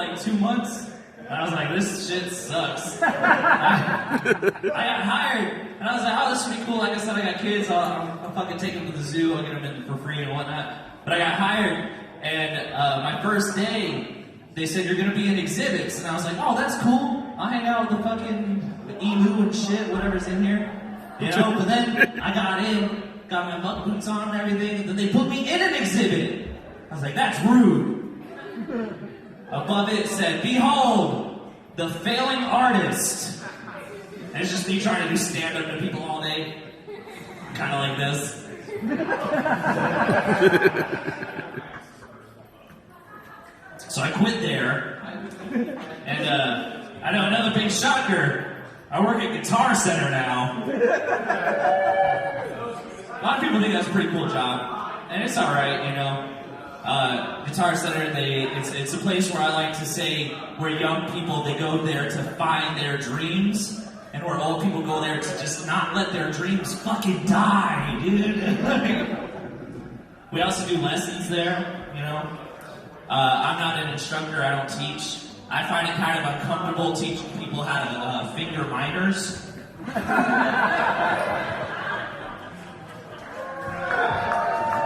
like 2 months. And I was like, this shit sucks. I got hired, and I was like, oh, this would be cool. Like I said, I got kids. I'll fucking take them to the zoo. I'll get them in for free and whatnot. But I got hired, and my first day, they said, you're going to be in exhibits. And I was like, oh, that's cool. I'll hang out with the fucking emu and shit, whatever's in here. You know, but then I got in, got my butt boots on and everything, and then they put me in an exhibit. I was like, that's rude. Above it said, behold, the failing artist. And it's just me trying to do stand-up to people all day. Kind of like this. So I quit there. And I know another big shocker. I work at Guitar Center now. A lot of people think that's a pretty cool job. And it's alright, you know. Guitar Center, it's a place where I like to say where young people, they go there to find their dreams, and where old people go there to just not let their dreams fucking die, dude. We also do lessons there, you know. I'm not an instructor, I don't teach. I find it kind of uncomfortable teaching people how to finger minors.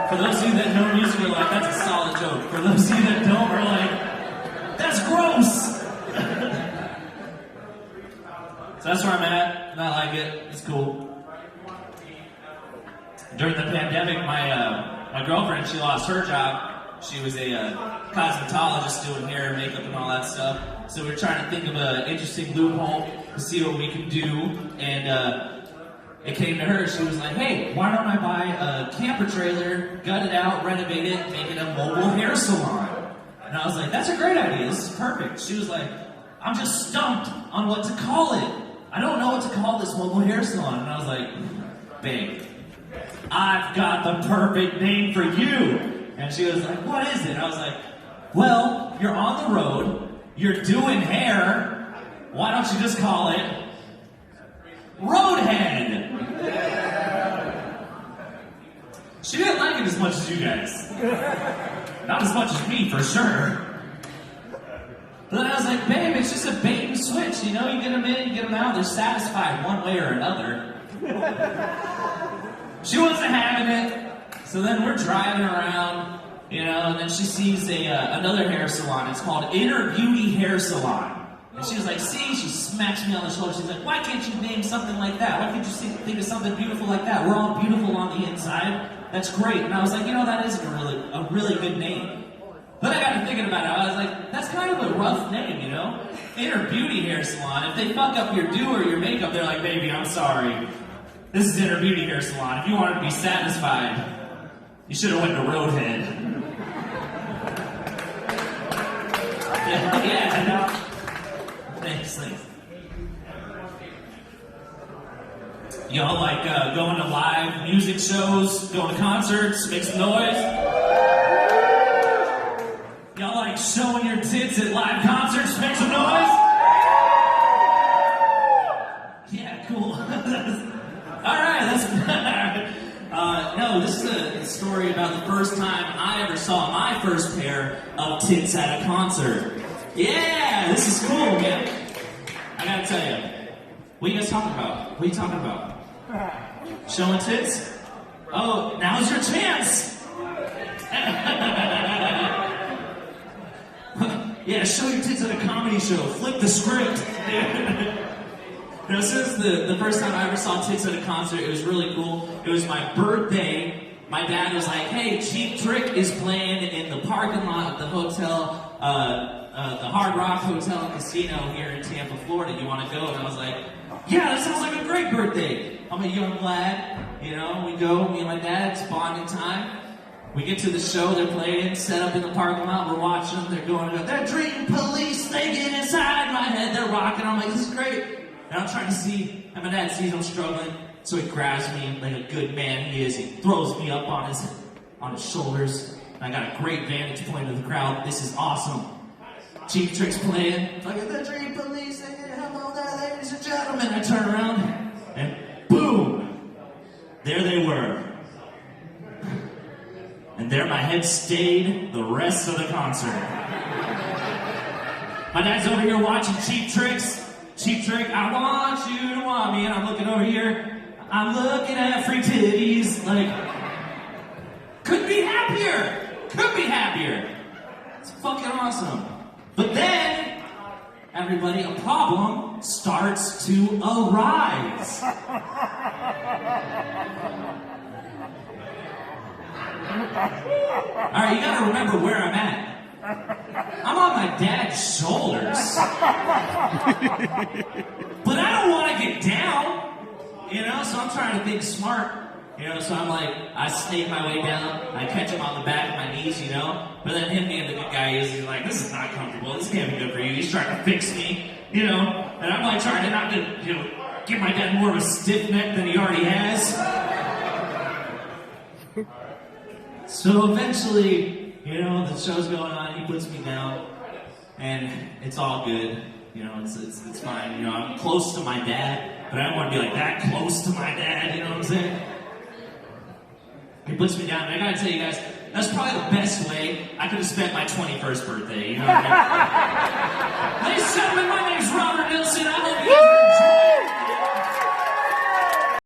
For those of you that know music are like, that's a solid joke. For those of you that don't are like, that's gross! So that's where I'm at, and I like it. It's cool. During the pandemic, my girlfriend, she lost her job. She was a cosmetologist doing hair and makeup and all that stuff. So we were trying to think of an interesting loophole to see what we could do, and it came to her. She was like, hey, why don't I buy a camper trailer, gut it out, renovate it, make it a mobile hair salon? And I was like, that's a great idea. This is perfect. She was like, I'm just stumped on what to call it. I don't know what to call this mobile hair salon. And I was like, babe, I've got the perfect name for you. And she was like, what is it? And I was like, well, you're on the road, you're doing hair, why don't you just call it Roadhead? She didn't like it as much as you guys. Not as much as me, for sure. But then I was like, babe, it's just a bait and switch, you know? You get them in, you get them out, they're satisfied one way or another. She wasn't having it. So then we're driving around, you know, and then she sees another hair salon. It's called Inner Beauty Hair Salon. And she was like, see, she smacks me on the shoulder. She's like, why can't you name something like that? Why can't you think of something beautiful like that? We're all beautiful on the inside. That's great. And I was like, you know, that isn't a really good name. Then I got to thinking about it. I was like, that's kind of a rough name, you know? Inner Beauty Hair Salon. If they fuck up your do or your makeup, they're like, baby, I'm sorry. This is Inner Beauty Hair Salon. If you wanted to be satisfied, you should have went to Roadhead. Yeah, I know. Thanks. Y'all like going to live music shows, going to concerts, make some noise? Y'all like showing your tits at live concerts, make some noise? Yeah, cool. Alright, no, this is a story about the first time I ever saw my first pair of tits at a concert. Yeah, this is cool, man. I gotta tell you, what are you guys talking about? What are you talking about? Showing tits? Oh, now's your chance! Yeah, show your tits at a comedy show. Flip the script. No, since the first time I ever saw tits at a concert, it was really cool. It was my birthday. My dad was like, hey, Cheap Trick is playing in the parking lot of the hotel, the Hard Rock Hotel and Casino here in Tampa, Florida. You want to go? And I was like, yeah, that sounds like a great birthday. I'm a young lad, you know, we go, me and my dad, it's bonding time. We get to the show, they're playing, set up in the parking lot, we're watching them, they're going, they're drinking police, they get inside my head, they're rocking, I'm like, this is great. And I'm trying to see, and my dad sees I'm struggling, so he grabs me like a good man he is, he throws me up on his shoulders, and I got a great vantage point of the crowd, this is awesome. Cheap Trick's playing, like, the drinking police, they get hello there, ladies and gentlemen. I turn around, and boom, there they were. And there my head stayed the rest of the concert. My dad's over here watching Cheap Tricks. Cheap Trick, I want you to want me. And I'm looking over here. I'm looking at free titties. Like, couldn't be happier. Could be happier. It's fucking awesome. But then, everybody, a problem starts to arise. Alright, you gotta remember where I'm at. I'm on my dad's shoulders. But I don't want to get down, you know, so I'm trying to think smart. You know, so I'm like, I snake my way down, I catch him on the back of my knees, you know, but then him being the good guy is, he's like, this is not comfortable, this can't be good for you, he's trying to fix me, you know, and I'm like trying to not to, you know, give my dad more of a stiff neck than he already has. So eventually, you know, the show's going on, he puts me down, and it's all good, you know, it's fine, you know, I'm close to my dad, but I don't want to be like that close to my dad, you know what I'm saying? He puts me down, and I gotta tell you guys, that's probably the best way I could have spent my 21st birthday, you know what I mean?